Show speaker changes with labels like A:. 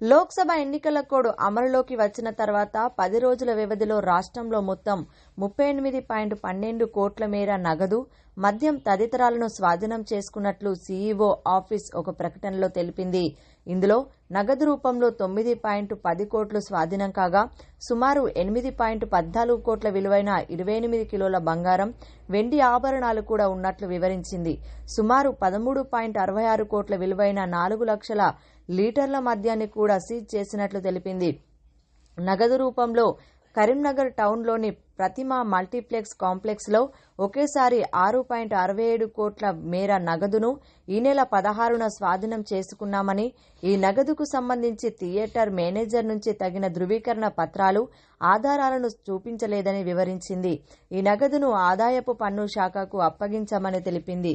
A: లోక్సభ ఎన్నికల కోడ్ అమలులోకి వచ్చిన తర్వాత 10 రోజుల వ్యవధిలో రాష్ట్రంలో మొత్తం 38.12 కోట్ల మేర నగదు, మద్యం తదితరాలను స్వాధీనం చేసుకున్నట్లు సీఈఓ ఆఫీస్ ఒక ప్రకటనలో తెలిపింది. ఇందులో నగదు రూపంలో 9.10 కోట్లు స్వాధీనం కాగా, సుమారు 8.14 కోట్ల విలువైన 28 కిలోల బంగారం, వెండి ఆభరణాలు కూడా ఉన్నట్లు వివరించింది. సుమారు 13.66 కోట్ల విలువైన 4 లక్షల లీటర్ల మద్యాన్ని కూడా సీజ్ చేసినట్లు తెలిపింది. నగదు రూపంలో కరీంనగర్ టౌన్లోని ప్రతిమ మల్టీప్లెక్స్ కాంప్లెక్స్లో ఒకేసారి 6.67 కోట్ల మేర నగదును ఈ నెల 16న స్వాధీనం చేసుకున్నామని, ఈ నగదుకు సంబంధించి థియేటర్ మేనేజర్ నుంచి తగిన ధృవీకరణ పత్రాలు, ఆధారాలను చూపించలేదని వివరించింది. ఈ నగదును ఆదాయపు పన్ను శాఖకు అప్పగించామని తెలిపింది.